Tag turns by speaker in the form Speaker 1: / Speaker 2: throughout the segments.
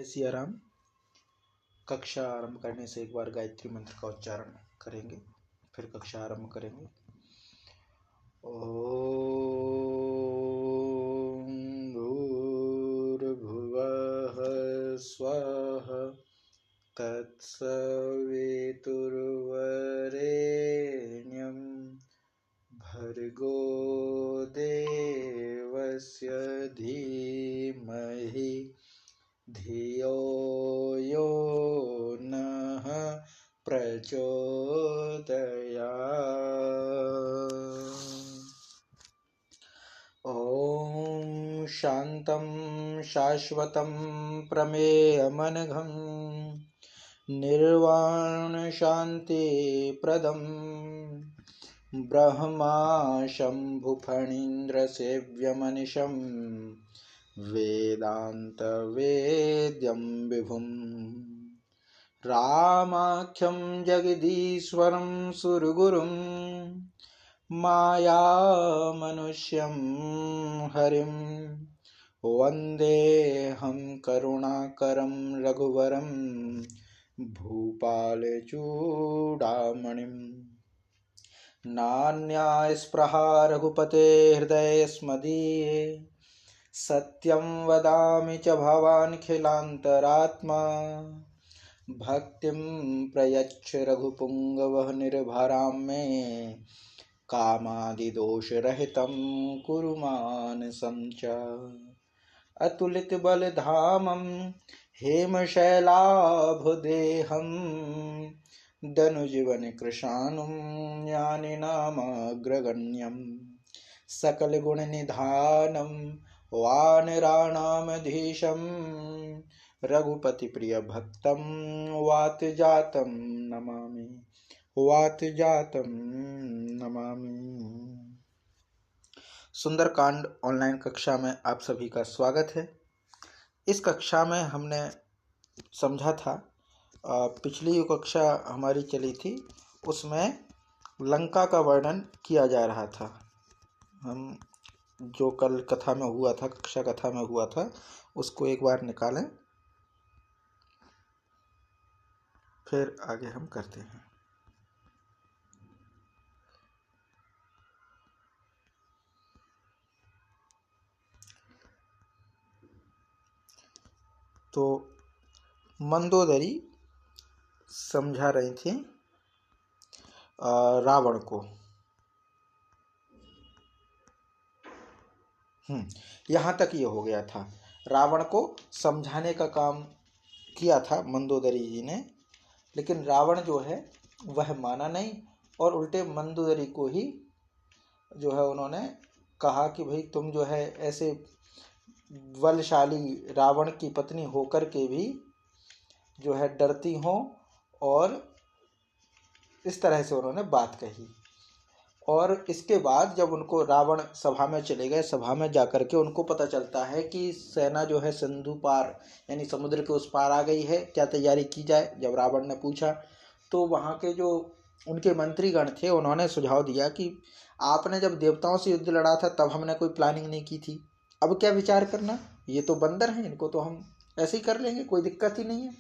Speaker 1: जय सिया राम। कक्षा आरंभ करने से एक बार गायत्री मंत्र का उच्चारण करेंगे, फिर कक्षा आरंभ करेंगे। ओम भूर्भुवः स्वः तत्सवितुर्वरेण्यं भर्गो देवस्य धीमहि धियो यो नः प्रचोदयात्। ॐ शान्तं शाश्वतं प्रमेयमनघं निर्वाणशान्तिप्रदं ब्रह्मा शम्भुफणीन्द्रसेव्यमनिशं वेदान्तवेद्यं विभुं रामाख्यं जगदीश्वरं सुरगुरुं मायामनुष्यं हरिं वन्देऽहं करुणाकरं रघुवरं भूपालचूडामणिं। नान्यास्पृहा रघुपते हृदयस्मदीये सत्यं वदामि च भवान्खिलान्तरात्मा भक्तिं प्रयच्छ रघुपुङ्गवः निर्भरां मे कामादिदोषरहितं कुरु मानसं च। अतुलितबलधामं हेमशैलाभदेहं दनुजीवनकृशानुं ज्ञानिनामग्रगण्यं सकलगुणनिधानं वानराणामधीशं रघुपतिप्रियभक्तं वातजातं नमामि, वातजातं नमामि। सुंदरकांड ऑनलाइन कक्षा में आप सभी का स्वागत है। इस कक्षा में हमने समझा था, पिछली जो कक्षा हमारी चली थी उसमें लंका का वर्णन किया जा रहा था। हम जो कल कथा में हुआ था, कक्षा कथा में हुआ था, उसको एक बार निकालें, फिर आगे हम करते हैं। तो मंदोदरी समझा रही थी रावण को। यहाँ तक ये हो गया था। रावण को समझाने का काम किया था मंदोदरी जी ने, लेकिन रावण जो है वह माना नहीं और उल्टे मंदोदरी को ही जो है उन्होंने कहा कि भाई तुम जो है ऐसे बलशाली रावण की पत्नी होकर के भी जो है डरती हो, और इस तरह से उन्होंने बात कही। और इसके बाद जब उनको रावण सभा में चले गए, सभा में जाकर के उनको पता चलता है कि सेना जो है सिंधु पार यानी समुद्र के उस पार आ गई है, क्या तैयारी की जाए। जब रावण ने पूछा तो वहाँ के जो उनके मंत्रीगण थे उन्होंने सुझाव दिया कि आपने जब देवताओं से युद्ध लड़ा था तब हमने कोई प्लानिंग नहीं की थी, अब क्या विचार करना, ये तो बंदर हैं, इनको तो हम ऐसे ही कर लेंगे, कोई दिक्कत ही नहीं है।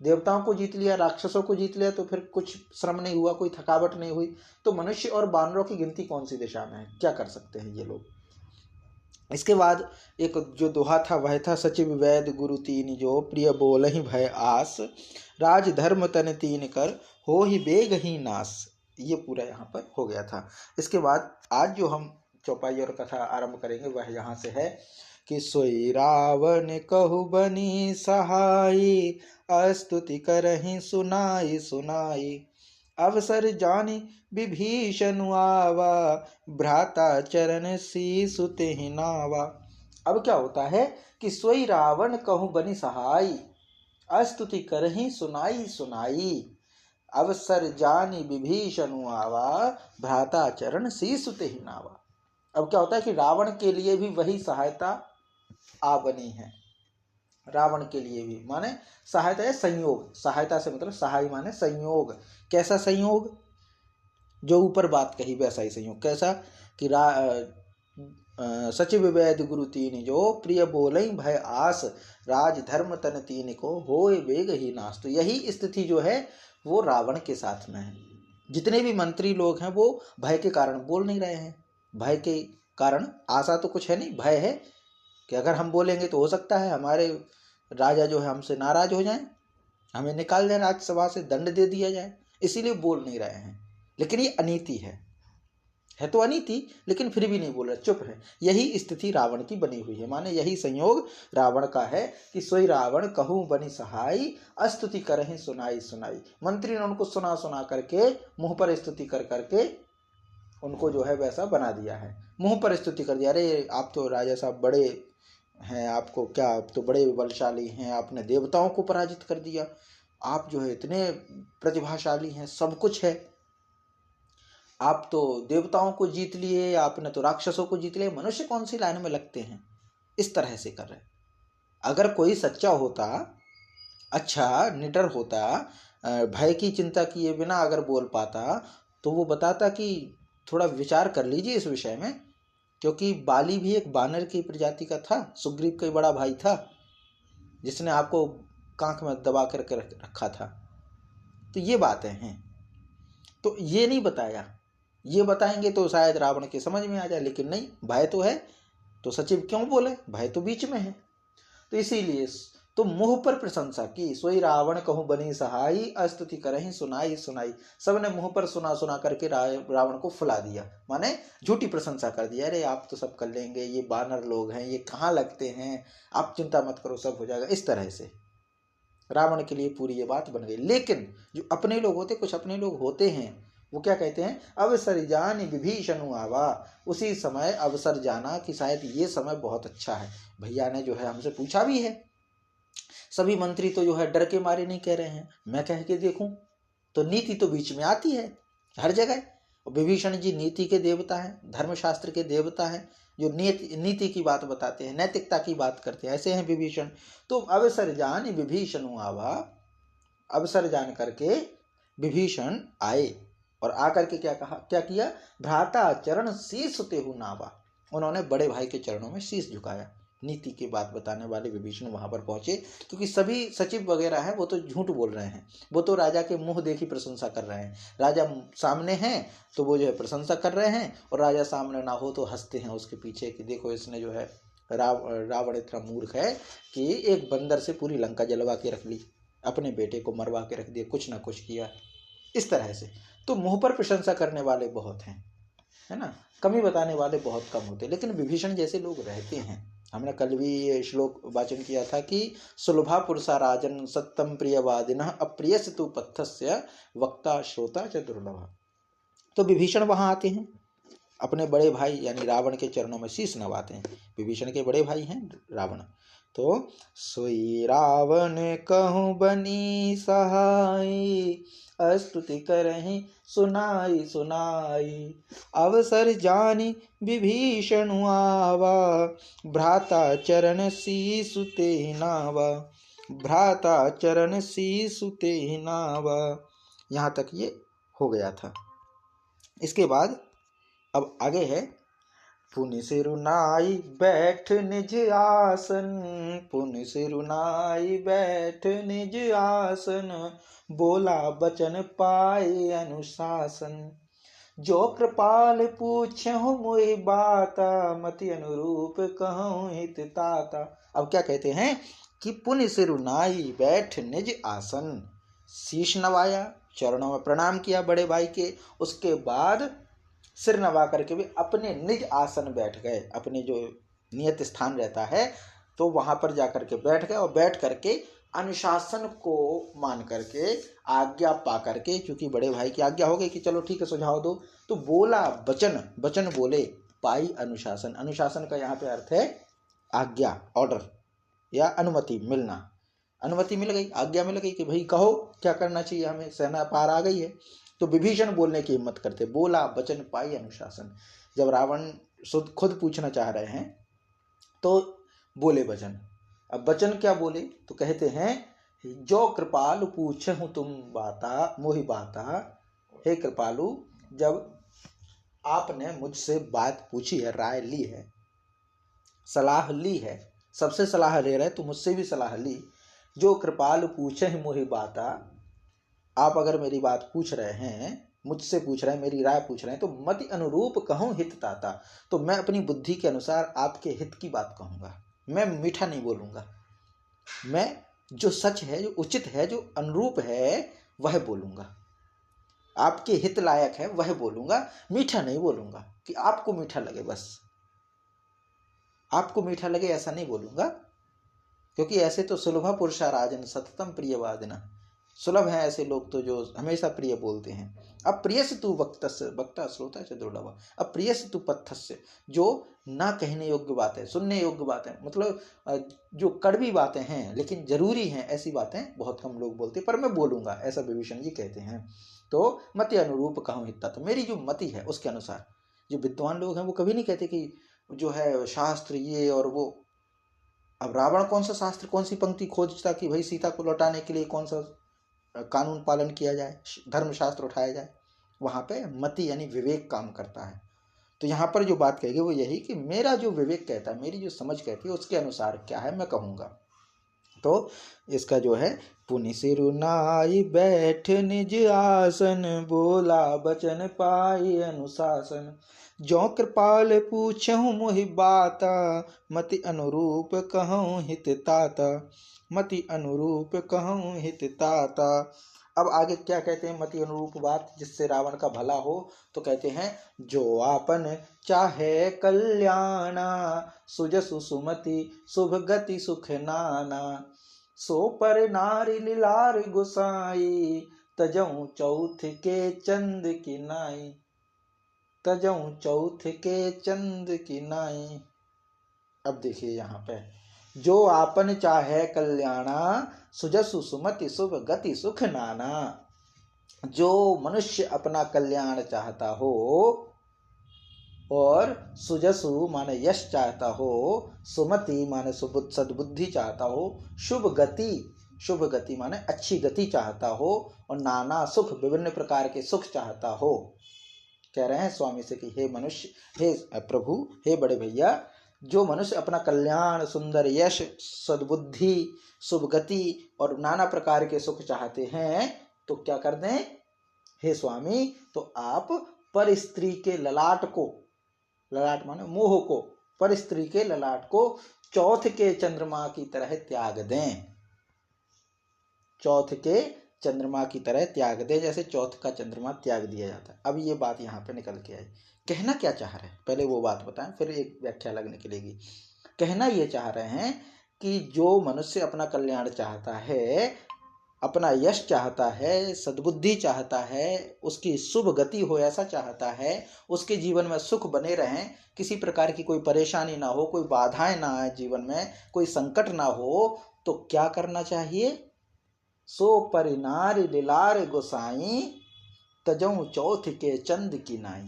Speaker 1: देवताओं को जीत लिया, राक्षसों को जीत लिया, तो फिर कुछ श्रम नहीं हुआ, कोई थकावट नहीं हुई, तो मनुष्य और बानरों की गिनती कौन सी दिशा में है, क्या कर सकते हैं ये लोग। इसके बाद एक जो दोहा था वह था, सचिव वैद गुरु तीन जो प्रिय बोलहि भय आस, राज धर्म तन तीन कर हो ही बेग ही नास। ये पूरा यहाँ पर हो गया था। इसके बाद आज जो हम चौपाई और कथा आरंभ करेंगे वह यहाँ से है कि सोई रावण कहु बनी सहाई, अस्तुति करहि सुनाई सुनाई, अवसर जानि विभीषण आवा, भ्राता चरण शीसु तेहि नावा। अब क्या होता है कि सोई रावण कहु बनी सहाई, अस्तुति करहि सुनाई सुनाई, अवसर जानि विभीषण आवा, भ्राता चरण शीसु तेहि नावा। अब क्या होता है कि रावण के लिए भी वही सहायता आ बनी है। रावण के लिए भी माने सहायता है संयोग, सहायता से मतलब सहाय माने संयोग। कैसा संयोग, जो ऊपर बात कही वैसा ही संयोग। कैसा कि सचिव वैद गुरु तीन जो प्रिय बोलई भय आस राज धर्म तन तीन को होय वेग ही नाश। तो यही स्थिति जो है वो रावण के साथ में है। जितने भी मंत्री लोग हैं वो भय के कारण बोल नहीं रहे हैं। भय के कारण, आशा तो कुछ है नहीं, भय है कि अगर हम बोलेंगे तो हो सकता है हमारे राजा जो है हमसे नाराज हो जाएं, हमें निकाल दें राज्यसभा से, दंड दे दिया जाए, इसीलिए बोल नहीं रहे हैं। लेकिन ये अनीति है तो अनीति, लेकिन फिर भी नहीं बोल रहे, चुप है। यही स्थिति रावण की बनी हुई है। माने यही संयोग रावण का है कि सोई रावण कहूँ बनी सहाई अस्तुति करहि सुनाई सुनाई। मंत्री ने उनको सुना सुना करके मुंह पर स्तुति कर करके उनको जो है वैसा बना दिया है, मुंह पर स्तुति कर दिया। अरे आप तो राजा साहब बड़े हैं, आपको क्या, आप तो बड़े बलशाली हैं, आपने देवताओं को पराजित कर दिया, आप जो है इतने प्रतिभाशाली हैं, सब कुछ है, आप तो देवताओं को जीत लिए, आपने तो राक्षसों को जीत लिया, मनुष्य कौन सी लाइन में लगते हैं। इस तरह से कर रहे। अगर कोई सच्चा होता, अच्छा निडर होता, भय की चिंता किए बिना अगर बोल पाता तो वो बताता कि थोड़ा विचार कर लीजिए इस विषय में, क्योंकि बाली भी एक बानर की प्रजाति का था, सुग्रीव का बड़ा भाई था, जिसने आपको कांख में दबा करके रखा था। तो ये बातें हैं, तो ये नहीं बताया। ये बताएंगे तो शायद रावण के समझ में आ जाए, लेकिन नहीं, भय तो है तो सचिव क्यों बोले, भय तो बीच में है। तो इसीलिए तो मुंह पर प्रशंसा की, सोई रावण कहूँ बनी सहाई अस्तुति करहि सुनाई सुनाई। सबने मुंह पर सुना सुना करके रावण को फुला दिया, माने झूठी प्रशंसा कर दिया। अरे आप तो सब कर लेंगे, ये बानर लोग हैं, ये कहाँ लगते हैं, आप चिंता मत करो, सब हो जाएगा। इस तरह से रावण के लिए पूरी ये बात बन गई। लेकिन जो अपने लोग होते, कुछ अपने लोग होते हैं, वो क्या कहते हैं, अवसर जान विभीषण आवा। उसी समय अवसर जाना कि शायद ये समय बहुत अच्छा है। भैया ने जो है हमसे पूछा भी है, सभी मंत्री तो जो है डर के मारे नहीं कह रहे हैं, मैं कह के देखूं। तो नीति तो बीच में आती है हर जगह। विभीषण जी नीति के देवता हैं, धर्मशास्त्र के देवता हैं, जो नीति की बात बताते हैं, नैतिकता की बात करते हैं, ऐसे हैं विभीषण। तो अवसर जान विभीषण आवा, अवसर जान करके विभीषण आए और आकर के क्या कहा, क्या किया, भ्राता चरण शीस तेहु नावा। उन्होंने बड़े भाई के चरणों में शीस झुकाया। नीति की बात बताने वाले विभीषण वहां पर पहुंचे, क्योंकि सभी सचिव वगैरह हैं वो तो झूठ बोल रहे हैं, वो तो राजा के मुंह देखी प्रशंसा कर रहे हैं। राजा सामने हैं तो वो जो है प्रशंसा कर रहे हैं, और राजा सामने ना हो तो हंसते हैं उसके पीछे कि देखो इसने जो है रावण इतना मूर्ख है कि एक बंदर से पूरी लंका जलवा के रख ली, अपने बेटे को मरवा के रख दिया, कुछ ना कुछ किया। इस तरह से तो मुंह पर प्रशंसा करने वाले बहुत हैं, है ना, कमी बताने वाले बहुत कम होते, लेकिन विभीषण जैसे लोग रहते हैं। हमने कल भी ये श्लोक वाचन किया था कि सुलभा पुरुषा राजन सत्यम प्रियवादिनः अप्रियस्य तु पथस्य वक्ता श्रोता च दुर्लभः। तो विभीषण वहां आते हैं, अपने बड़े भाई यानी रावण के चरणों में शीश नवाते हैं। विभीषण के बड़े भाई हैं रावण। तो सोई रावण कहूँ बनी सहाई अस्तुति करहि सुनाई सुनाई। अवसर जानि विभीषण आवा भ्राता चरण शीसु तेहि नावा, भ्राता चरण शीसु तेहि नावा। यहाँ तक ये हो गया था। इसके बाद अब आगे है, पुनि सिरुनाई बैठ निज आसन, पुनि सिरुनाई बैठ निज आसन, बोला बचन पाए अनुशासन। जो कृपाल पूछहु मोहि बाता, मति अनुरूप कहूँ हित ताता। अब क्या कहते हैं कि पुनि सिरुनाई बैठ निज आसन, शीश नवाया, चरणों में प्रणाम किया बड़े भाई के, उसके बाद सिर नवा करके भी अपने निज आसन बैठ गए। अपने जो नियत स्थान रहता है तो वहां पर जाकर के बैठ गए, और बैठ करके अनुशासन को मान करके, आज्ञा पा करके, क्योंकि बड़े भाई की आज्ञा हो गई कि चलो ठीक है सुझाव दो, तो बोला वचन, वचन बोले, पाई अनुशासन। अनुशासन का यहाँ पे अर्थ है आज्ञा, ऑर्डर या अनुमति मिलना। अनुमति मिल गई, आज्ञा मिल गई कि भाई कहो क्या करना चाहिए, हमें सेना पार आ गई है। तो विभीषण बोलने की हिम्मत करते, बोला वचन पाई अनुशासन। जब रावण खुद पूछना चाह रहे हैं तो बोले वचन। अब वचन क्या बोले, तो कहते हैं जो कृपालु पूछहु तुम बाता मोहि बाता। हे कृपालु, जब आपने मुझसे बात पूछी है, राय ली है, सलाह ली है, सबसे सलाह ले रहे तो मुझसे भी सलाह ली। जो कृपाल पूछे मोहि बाता, आप अगर मेरी बात पूछ रहे हैं, मुझसे पूछ रहे हैं, मेरी राय पूछ रहे हैं, तो मति अनुरूप कहूँ हित ताता, तो मैं अपनी बुद्धि के अनुसार आपके हित की बात कहूँगा। मैं मीठा नहीं बोलूँगा, मैं जो सच है, जो उचित है, जो अनुरूप है वह बोलूँगा, आपके हित लायक है वह बोलूँगा। मीठा नहीं बोलूँगा कि आपको मीठा लगे, बस आपको मीठा लगे ऐसा नहीं बोलूँगा, क्योंकि ऐसे तो सुलभा पुरुषा राजन सततम प्रियवादिना, सुलभ हैं ऐसे लोग तो जो हमेशा प्रिय बोलते हैं। अब प्रियस तू वक्ता श्रोता से दुर्लभ, अब प्रियस तू पथस्य, जो ना कहने योग्य बात है, सुनने योग्य बात है, मतलब जो कड़वी बातें हैं लेकिन जरूरी हैं, ऐसी बातें बहुत कम लोग बोलते, पर मैं बोलूंगा, ऐसा विभीषण जी कहते हैं। तो मति अनुरूप कहूँ हित्ता, तो मेरी जो मति है उसके अनुसार। जो विद्वान लोग हैं वो कभी नहीं कहते कि जो है शास्त्र ये और वो। अब रावण कौन सा शास्त्र, कौन सी पंक्ति खोजता कि भाई सीता को लौटाने के लिए कौन सा कानून पालन किया जाए, धर्मशास्त्र उठाया जाए। वहां पे मति यानी विवेक काम करता है। तो यहाँ पर जो बात कहेगी वो यही कि मेरा जो विवेक कहता है, मेरी जो समझ कहती है उसके अनुसार क्या है मैं कहूँगा। तो इसका जो है, पुनि सिरुनाई बैठ निज आसन, बोला बचन पाई अनुशासन, जो कृपाल पूछहु मोहि बाता, मति अनुरूप कहूँ हित ताता, मति अनुरूप कहूँ हित ताता। अब आगे क्या कहते हैं, मति अनुरूप बात जिससे रावण का भला हो, तो कहते हैं जो आपन चाहे कल्याणा, सुजसु सुमति शुभ गति सुख नाना, सो पर नारी लीलार गुसाई, तजऊ चौथ के चंद की नाई, तजऊ चौथ के चंद की नाई। अब देखिए यहाँ पे, जो आपन चाहे कल्याणा, सुजसु सुमति शुभ गति सुख नाना, जो मनुष्य अपना कल्याण चाहता हो और सुजसु माने यश चाहता हो, सुमति माने सद्बुद्धि चाहता हो, शुभ गति माने अच्छी गति चाहता हो, और नाना सुख विभिन्न प्रकार के सुख चाहता हो। कह रहे हैं स्वामी से कि हे मनुष्य, हे प्रभु, हे बड़े भैया, जो मनुष्य अपना कल्याण, सुंदर यश, सद्बुद्धि, शुभ गति और नाना प्रकार के सुख चाहते हैं, तो क्या कर दें हे स्वामी, तो आप पर स्त्री के ललाट को, ललाट माने मोह को, पर स्त्री के ललाट को चौथ के चंद्रमा की तरह त्याग दें, चौथ के चंद्रमा की तरह त्याग दे, जैसे चौथ का चंद्रमा त्याग दिया जाता है। अब ये बात यहाँ पे निकल के आई, कहना क्या चाह रहे हैं पहले वो बात बताएं, फिर एक व्याख्या लगने के लिए। कहना ये चाह रहे हैं कि जो मनुष्य अपना कल्याण चाहता है, अपना यश चाहता है, सद्बुद्धि चाहता है, उसकी शुभ गति हो ऐसा चाहता है, उसके जीवन में सुख बने रहें, किसी प्रकार की कोई परेशानी ना हो, कोई बाधाएं ना आए जीवन में, कोई संकट ना हो, तो क्या करना चाहिए, सो परिनार लीलार गोसाई, तजऊ चौथ के चंद की नाई।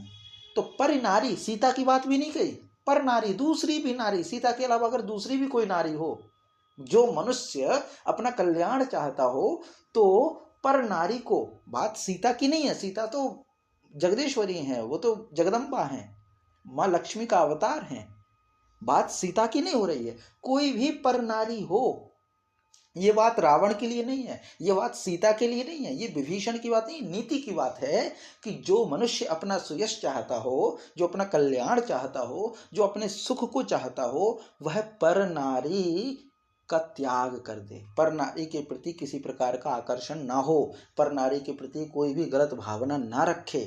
Speaker 1: तो परिनारी, सीता की बात भी नहीं कही, पर नारी, दूसरी भी नारी, सीता के अलावा अगर दूसरी भी कोई नारी हो, जो मनुष्य अपना कल्याण चाहता हो, तो पर नारी को, बात सीता की नहीं है, सीता तो जगदीश्वरी हैं, वो तो जगदम्बा हैं, माँ लक्ष्मी का अवतार हैं, बात सीता की नहीं हो रही है। कोई भी पर नारी हो, ये बात रावण के लिए नहीं है, ये बात सीता के लिए नहीं है, ये विभीषण की बात नहीं, नीति की बात है कि जो मनुष्य अपना सुयश चाहता हो, जो अपना कल्याण चाहता हो, जो अपने सुख को चाहता हो, वह पर नारी का त्याग कर दे, पर नारी के प्रति किसी प्रकार का आकर्षण ना हो, पर नारी के प्रति कोई भी गलत भावना ना रखे,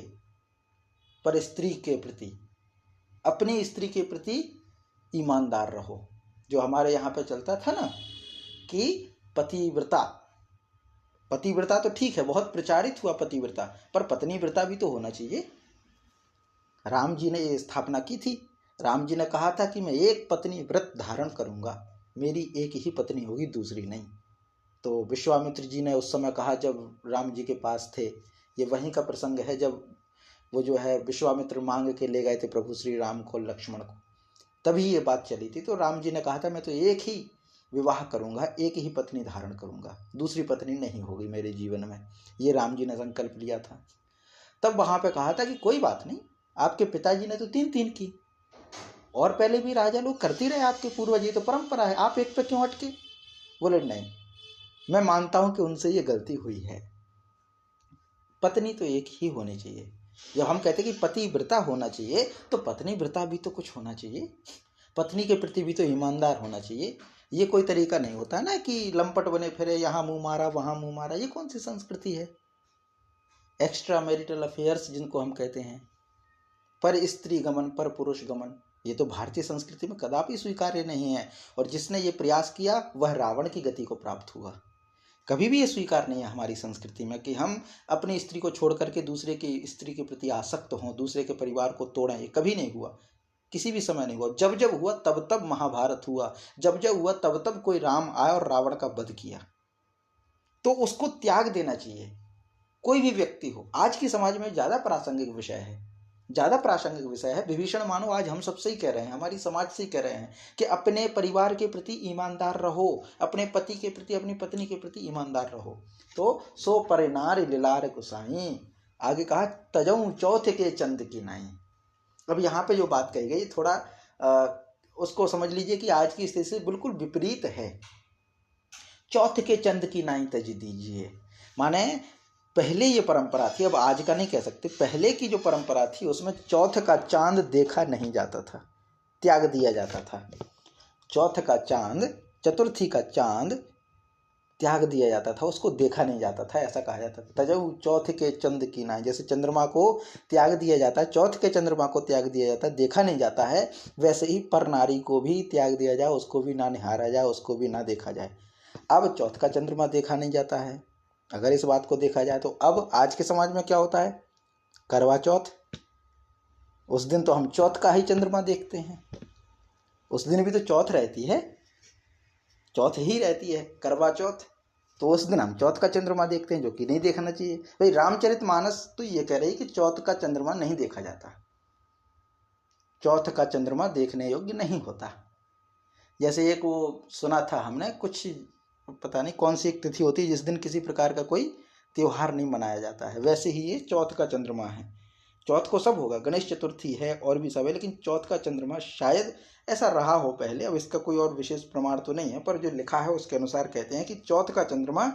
Speaker 1: पर स्त्री के प्रति, अपनी स्त्री के प्रति ईमानदार रहो। जो हमारे यहाँ पे चलता था ना कि पतिव्रता, पतिव्रता तो ठीक है, बहुत प्रचारित हुआ पतिव्रता, पर पत्नी व्रता भी तो होना चाहिए। राम जी ने ये स्थापना की थी, राम जी ने कहा था कि मैं एक पत्नी व्रत धारण करूंगा, मेरी एक ही पत्नी होगी, दूसरी नहीं। तो विश्वामित्र जी ने उस समय कहा जब राम जी के पास थे, ये वहीं का प्रसंग है जब वो जो है विश्वामित्र मांग के ले गए थे प्रभु श्री राम को, लक्ष्मण को, तभी ये बात चली थी। तो राम जी ने कहा था मैं तो एक ही विवाह करूंगा, एक ही पत्नी धारण करूंगा, दूसरी पत्नी नहीं होगी मेरे जीवन में, ये राम जी ने संकल्प लिया था। तब वहां पे कहा था कि कोई बात नहीं, आपके पिताजी ने तो 3 की, और पहले भी राजा लोग करते रहे, आपके पूर्वज, ये तो परंपरा है, आप एक पे क्यों अटके? बोले नहीं, मैं मानता हूं कि उनसे ये गलती हुई है। पत्नी तो एक ही होनी चाहिए। जब हम कहते हैं कि पति व्रता होना चाहिए, तो पत्नी व्रता भी तो कुछ होना चाहिए, पत्नी के प्रति भी तो ईमानदार होना चाहिए। ये कोई तरीका नहीं होता ना कि लंपट बने फिरे, यहाँ मुंह मारा वहां मुंह मारा। ये कौन सी संस्कृति है? एक्स्ट्रा मैरिटल अफेयर्स जिनको हम कहते हैं, पर स्त्री गमन, पर पुरुष गमन, ये तो भारतीय संस्कृति में कदापि स्वीकार्य नहीं है। और जिसने ये प्रयास किया वह रावण की गति को प्राप्त हुआ। कभी भी ये स्वीकार नहीं है हमारी संस्कृति में कि हम अपनी स्त्री को छोड़ करके दूसरे की स्त्री के प्रति आसक्त हों, दूसरे के परिवार को तोड़ें। ये कभी नहीं हुआ, किसी भी समय नहीं हुआ। जब जब हुआ तब तब महाभारत हुआ, जब जब हुआ तब तब कोई राम आया और रावण का वध किया, तो उसको त्याग देना चाहिए, कोई भी व्यक्ति हो। आज की समाज में ज़्यादा प्रासंगिक विषय है, ज़्यादा प्रासंगिक विषय है। विभीषण मानो आज हम सबसे ही कह रहे हैं, हमारी समाज से ही कह रहे हैं कि अपने परिवार के प्रति ईमानदार रहो, अपने पति के प्रति, अपनी पत्नी के प्रति ईमानदार रहो। तो सो परिनार लिलार गुसाई, आगे कहा तजऊ चौथ के चंद की नाई। अब यहाँ पे जो बात कही गई थोड़ा उसको समझ लीजिए कि आज की स्थिति से बिल्कुल विपरीत है। चौथ के चंद की नाई तज दीजिए, माने पहले ये परंपरा थी, अब आज का नहीं कह सकते, पहले की जो परंपरा थी उसमें चौथ का चांद देखा नहीं जाता था, त्याग दिया जाता था। चौथ का चांद, चतुर्थी का चांद त्याग दिया जाता था, उसको देखा नहीं जाता था, ऐसा कहा जाता था। तजऊ चौथ के चंद की नाई, जैसे चंद्रमा को त्याग दिया जाता है, चौथ के चंद्रमा को त्याग दिया जाता है, देखा नहीं जाता है, वैसे ही पर नारी को भी त्याग दिया जाए, उसको भी ना निहारा जाए, उसको भी ना देखा जाए। अब चौथ का चंद्रमा देखा नहीं जाता है। अगर इस बात को देखा जाए तो अब आज के समाज में क्या होता है? करवा चौथ, उस दिन तो हम चौथ का ही चंद्रमा देखते हैं, उस दिन भी तो चौथ रहती है, चौथ ही रहती है करवा चौथ, तो उस दिन हम चौथ का चंद्रमा देखते हैं, जो कि नहीं देखना चाहिए। भाई रामचरितमानस तो ये कह रही है कि चौथ का चंद्रमा नहीं देखा जाता, चौथ का चंद्रमा देखने योग्य नहीं होता। जैसे एक वो सुना था हमने, कुछ पता नहीं कौन सी एक तिथि होती है जिस दिन किसी प्रकार का कोई त्योहार नहीं मनाया जाता है, वैसे ही ये चौथ का चंद्रमा है। चौथ को सब होगा, गणेश चतुर्थी है और भी सब है, लेकिन चौथ का चंद्रमा शायद ऐसा रहा हो पहले, अब इसका कोई और विशेष प्रमाण तो नहीं है, पर जो लिखा है उसके अनुसार कहते हैं कि चौथ का चंद्रमा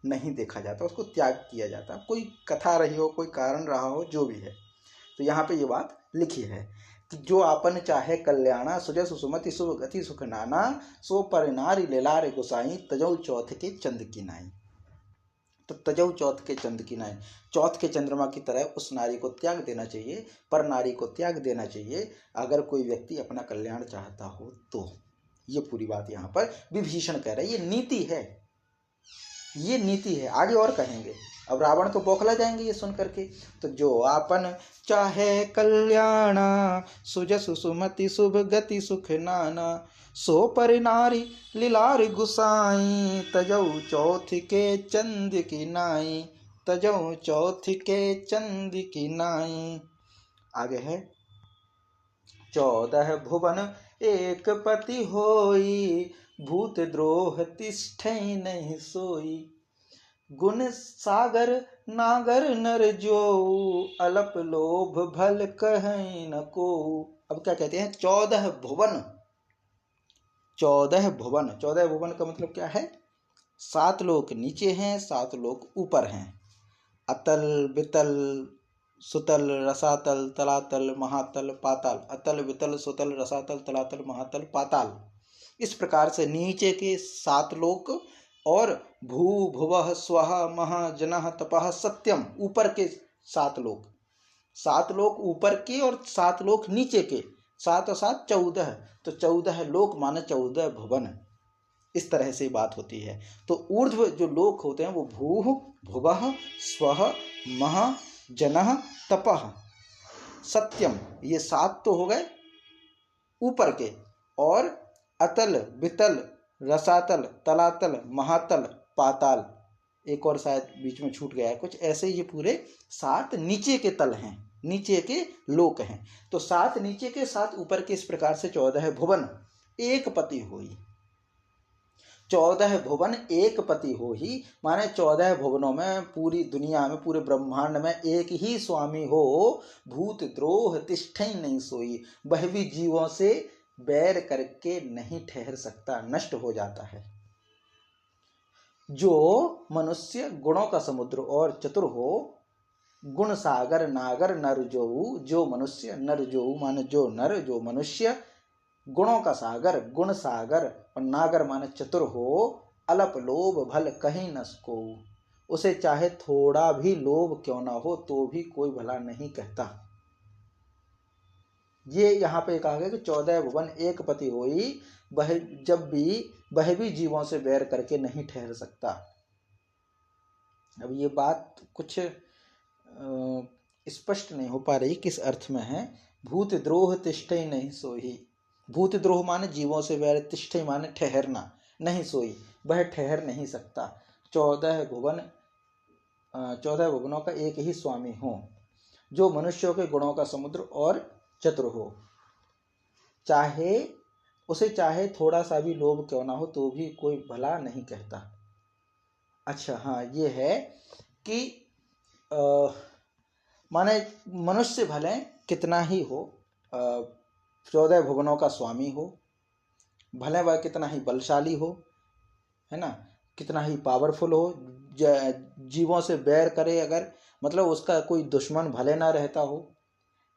Speaker 1: नहीं देखा जाता, उसको त्याग किया जाता। कोई कथा रही हो, कोई कारण रहा हो, जो भी है, तो यहाँ पे ये बात लिखी है कि जो आपन चाहे कल्याणा, सुजस सुमति शुभ गति सुख नाना, सो पर नारी लेलार गुसाई, तजऊ चौथ के चंद की नाई। तो तजऊ चौथ के चंद की नाई, चौथ के चंद्रमा की तरह उस नारी को त्याग देना चाहिए, पर नारी को त्याग देना चाहिए अगर कोई व्यक्ति अपना कल्याण चाहता हो तो। ये पूरी बात यहाँ पर विभीषण कह रहे हैं, ये नीति है, ये नीति है। आगे और कहेंगे, अब रावण तो बौखला जाएंगे ये सुन करके। तो जो आपन चाहे कल्याणा, सुजस सुमति शुभ गति सुख नाना, सो पर नारी लिलार गुसाई, तजऊ चौथ के चंद की नाई, तजऊ चौथ के चंद की नाई। आगे है 14 भुवन एक पति होई, भूत द्रोह तिष्ठै नहीं सोई, गुण सागर नागर नर जो, अलप लोभ भल कहीं न को। अब क्या कहते हैं? 14 भुवन, 14 भुवन, 14 भुवन का मतलब क्या है? 7 लोक नीचे हैं, 7 लोक ऊपर हैं। अतल वितल सुतल रसातल तलातल महातल पाताल, अतल वितल सुतल रसातल तलातल महातल पाताल, इस प्रकार से नीचे के 7 लोक और भू भुवः स्वः मह जनः तपः सत्यम, ऊपर के 7 लोक, 7 लोक ऊपर के और 7 लोक नीचे के, 7 और 7 14, तो 14 लोक माने 14 भुवन। इस तरह से बात होती है। तो ऊर्ध्व जो लोक होते हैं वो भू भुवः स्वः मह जनः तपः सत्यम, ये 7 तो हो गए ऊपर के, और अतल वितल रसातल तलातल महातल पाताल, एक और शायद बीच में छूट गया है कुछ, ऐसे ये पूरे 7 नीचे के तल हैं, नीचे के लोक हैं। तो 7 नीचे के 7 ऊपर के, इस प्रकार से 14 भुवन एक पति हुई। 14 भुवन एक पति हो ही, माने 14 भुवनों में, पूरी दुनिया में, पूरे ब्रह्मांड में एक ही स्वामी हो। भूत द्रोह तिष्ठै नहीं सोई, वह भी जीवों से बैर करके नहीं ठहर सकता, नष्ट हो जाता है। जो मनुष्य गुणों का समुद्र और चतुर हो, गुण सागर नागर नर जोऊ, जो मनुष्य, नर जोऊ माने जो नर, जो मनुष्य, गुणों का सागर, गुण सागर, और नागर माने चतुर हो, अलप लोभ भल कहीं न सको, उसे चाहे थोड़ा भी लोभ क्यों ना हो तो भी कोई भला नहीं कहता। ये यहाँ पे कहा गया कि 14 भुवन एक पति होई, वह भी जीवों से बैर करके नहीं ठहर सकता। अब ये बात कुछ स्पष्ट नहीं हो पा रही किस अर्थ में है। भूत द्रोह तिष्ठै नहीं सोई, भूत द्रोह माने जीवों से बैर, तिष्ठै माने ठहरना, नहीं सोई वह ठहर नहीं सकता। 14 भुवनों का एक ही स्वामी हो, जो मनुष्यों के गुणों का समुद्र और चतुर हो, उसे चाहे थोड़ा सा भी लोभ क्यों ना हो तो भी कोई भला नहीं कहता। अच्छा हाँ, ये है कि माने मनुष्य भले कितना ही हो, 14 भुवनों का स्वामी हो, भले वह कितना ही बलशाली हो, है ना, कितना ही पावरफुल हो, जीवों से बैर करे अगर, मतलब उसका कोई दुश्मन भले ना रहता हो,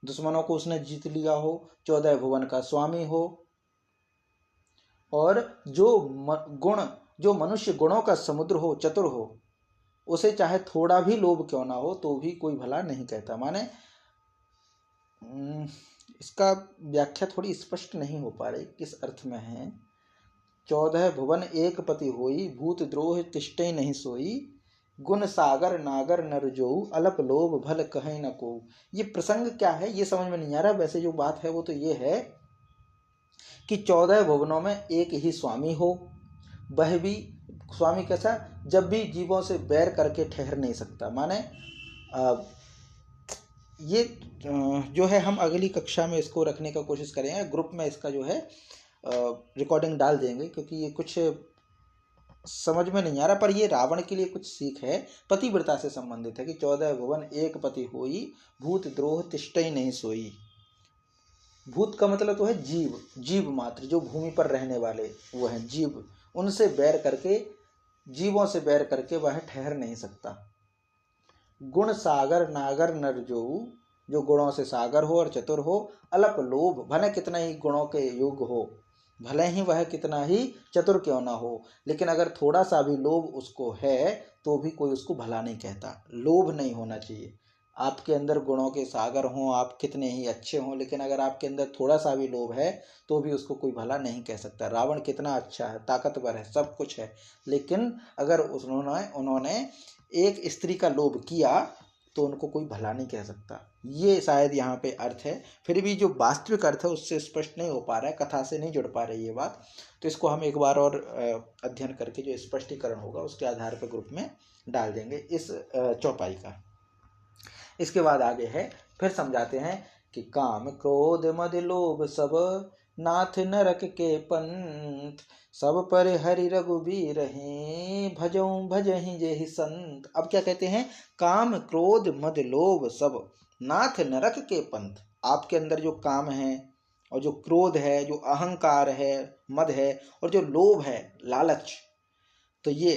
Speaker 1: दुश्मनों को उसने जीत लिया हो, 14 भुवन का स्वामी हो, और जो मनुष्य गुणों का समुद्र हो, चतुर हो, उसे चाहे थोड़ा भी लोभ क्यों ना हो तो भी कोई भला नहीं कहता। माने इसका व्याख्या थोड़ी स्पष्ट नहीं हो पा रही किस अर्थ में है। 14 भुवन एक पति होई, भूत द्रोह तिष्ठै नहीं सोई, गुण सागर नागर नर जोऊ, अलप लोभ भल कहीं न को। ये प्रसंग क्या है ये समझ में नहीं आ रहा। वैसे जो बात है वो तो ये है कि 14 भुवनों में एक ही स्वामी हो, वह भी स्वामी कैसा, जब भी जीवों से बैर करके ठहर नहीं सकता। माने ये जो है हम अगली कक्षा में इसको रखने का कोशिश करेंगे, ग्रुप में इसका जो है रिकॉर्डिंग डाल देंगे, क्योंकि ये कुछ समझ में नहीं आ रहा। पर ये रावण के लिए कुछ सीख है, पतिव्रता से संबंधित है कि 14 भुवन एक पति होई, भूत द्रोह तिष्ठै नहीं सोई। भूत का मतलब तो है जीव, जीव मात्र, जो भूमि पर रहने वाले वो है जीव, उनसे बैर करके, जीवों से बैर करके वह ठहर नहीं सकता। गुण सागर नागर नर जोऊ, जो गुणों से सागर हो और चतुर हो, अलप लोभ, भले कितना ही गुणों के युग हो, भले ही वह कितना ही चतुर क्यों ना हो, लेकिन अगर थोड़ा सा भी लोभ उसको है तो भी कोई उसको भला नहीं कहता। लोभ नहीं होना चाहिए। आपके अंदर गुणों के सागर हों, आप कितने ही अच्छे हों, लेकिन अगर आपके अंदर थोड़ा सा भी लोभ है तो भी उसको कोई भला नहीं कह सकता। रावण कितना अच्छा है, ताकतवर है, सब कुछ है, लेकिन अगर उन्होंने एक स्त्री का लोभ किया तो उनको कोई भला नहीं कह सकता। ये शायद यहाँ पे अर्थ है। फिर भी जो वास्तविक अर्थ है उससे स्पष्ट नहीं हो पा रहा है, कथा से नहीं जुड़ पा रही ये बात, तो इसको हम एक बार और अध्ययन करके जो स्पष्टीकरण होगा उसके आधार पर ग्रुप में डाल देंगे इस चौपाई का। इसके बाद आगे है, फिर समझाते हैं कि काम क्रोध मद लोभ सब नाथ नरक के पंथ, सब पर हरि रघुबीर हैं, भजऊं भजहि जेहि संत। अब क्या कहते हैं, काम क्रोध मद लोभ सब नाथ नरक के पंथ। आपके अंदर जो काम है और जो क्रोध है, जो अहंकार है, मद है, और जो लोभ है, लालच, तो ये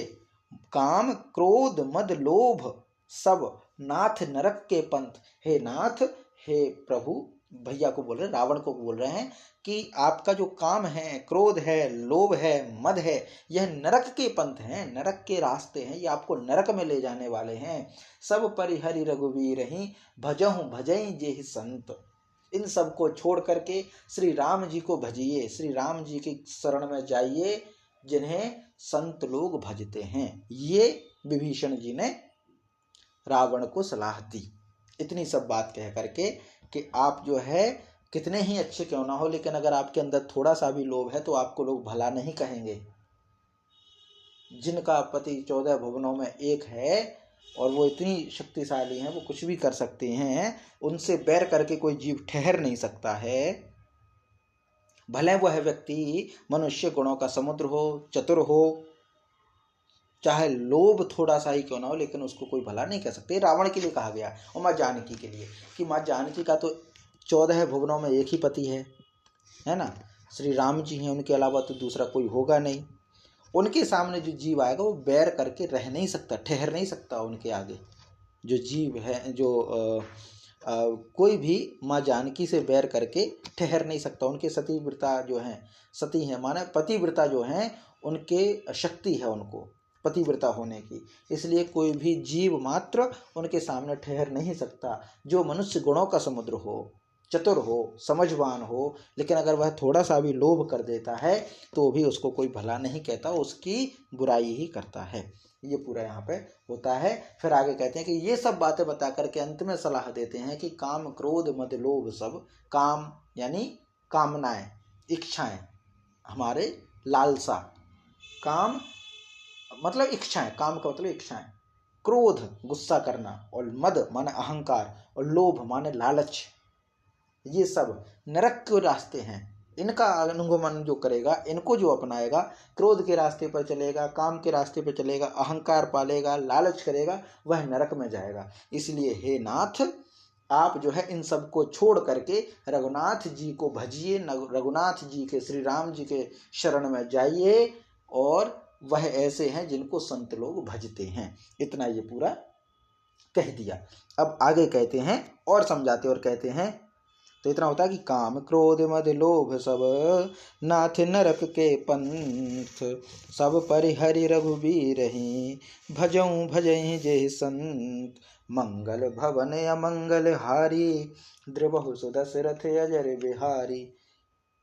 Speaker 1: काम क्रोध मद लोभ सब नाथ नरक के पंथ। हे नाथ, हे प्रभु, भैया को बोल रहे, रावण को बोल रहे हैं कि आपका जो काम है, क्रोध है, लोभ है, मद है, यह नरक के पंथ हैं, नरक के रास्ते हैं, ये आपको नरक में ले जाने वाले हैं। सब परिहरि रघुवीर ही, भजहु भजई जेहि संत। इन सब को छोड़ करके श्री राम जी को भजिए, श्री राम जी की शरण में जाइए, जिन्हें संत लोग भजते हैं। ये विभीषण जी ने रावण को सलाह दी। इतनी सब बात कह करके कि आप जो है कितने ही अच्छे क्यों ना हो, लेकिन अगर आपके अंदर थोड़ा सा भी लोभ है तो आपको लोग भला नहीं कहेंगे। जिनका पति 14 भुवनों में एक है और वो इतनी शक्तिशाली हैं, वो कुछ भी कर सकते हैं, उनसे बैर करके कोई जीव ठहर नहीं सकता है। भले वह व्यक्ति मनुष्य गुणों का समुद्र हो, चतुर हो, चाहे लोभ थोड़ा सा ही क्यों ना हो, लेकिन उसको कोई भला नहीं कह सकते। रावण के लिए कहा गया और माँ जानकी के लिए कि माँ जानकी का तो 14 भुवनों में एक ही पति है ना, श्री राम जी हैं, उनके अलावा तो दूसरा कोई होगा नहीं। उनके सामने जो जीव आएगा वो बैर करके रह नहीं सकता, ठहर नहीं सकता उनके आगे। जो जीव है, जो कोई भी माँ जानकी से बैर करके ठहर नहीं सकता। उनके सतीव्रता जो हैं, सती हैं माने पतिव्रता जो हैं, उनके शक्ति है उनको पतिव्रता होने की, इसलिए कोई भी जीव मात्र उनके सामने ठहर नहीं सकता। जो मनुष्य गुणों का समुद्र हो, चतुर हो, समझवान हो, लेकिन अगर वह थोड़ा सा भी लोभ कर देता है तो भी उसको कोई भला नहीं कहता, उसकी बुराई ही करता है। ये पूरा यहाँ पे होता है। फिर आगे कहते हैं कि ये सब बातें बता करके अंत में सलाह देते हैं कि काम क्रोध मद लोभ सब, काम यानी कामनाएं, इच्छाएं, हमारे लालसा, काम मतलब इच्छाएं, काम का मतलब इच्छाएं, क्रोध गुस्सा करना, और मद माने अहंकार, और लोभ माने लालच, ये सब नरक के रास्ते हैं। इनका अनुगमन जो करेगा, इनको जो अपनाएगा, क्रोध के रास्ते पर चलेगा, काम के रास्ते पर चलेगा, अहंकार पालेगा, लालच करेगा, वह नरक में जाएगा। इसलिए हे नाथ, आप जो है इन सब को छोड़ करके रघुनाथ जी को भजिए, रघुनाथ जी के, श्री राम जी के शरण में जाइए, और वह ऐसे हैं जिनको संत लोग भजते हैं। इतना ये पूरा कह दिया। अब आगे कहते हैं और समझाते और कहते हैं, तो इतना होता है कि काम क्रोध मद लोभ सब, नाथ नरक के पंथ, सब परिहरि रघुबीर ही, भजऊं भजहि जे संत, मंगल भवन अमंगल हारी, द्रबहु सुदशरथ अजर बिहारी,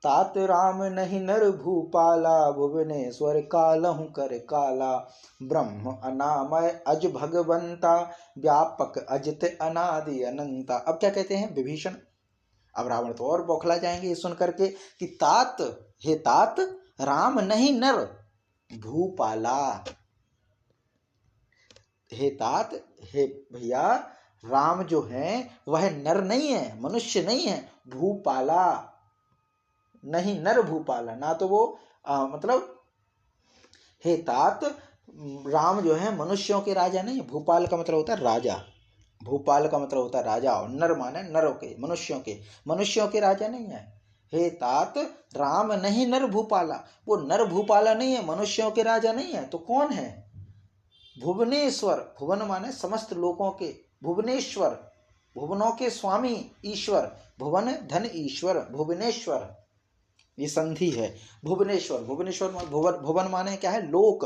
Speaker 1: तात राम नहीं नर भूपाला, भुवनेश्वर कालहु कर काला, ब्रह्म अनामय अज भगवंता, व्यापक अजित अनादि अनंता। अब क्या कहते हैं विभीषण, अब रावण तो और बौखला जाएंगे ये सुन करके कि तात, हे तात, राम नहीं नर भूपाला, हे तात, हे भैया, राम जो है वह नर नहीं है, मनुष्य नहीं है, भूपाला नहीं, नर भूपाला, ना तो वो मतलब हे तात, राम जो है मनुष्यों के राजा नहीं है। भूपाल का मतलब होता है राजा, भूपाल का मतलब होता है राजा, और नर माने नरों के, मनुष्यों के राजा नहीं है। हे तात, राम नहीं नर भूपाला, वो नर भूपाला नहीं है, मनुष्यों के राजा नहीं है, तो कौन है? भुवनेश्वर, भुवन माने समस्त लोकों के, भुवनेश्वर भुवनों के स्वामी ईश्वर, भुवन धन ईश्वर, भुवनेश्वर ये संधि है। भुवनेश्वर, भुवनेश्वर भुवन, भुवन माने क्या है? लोक,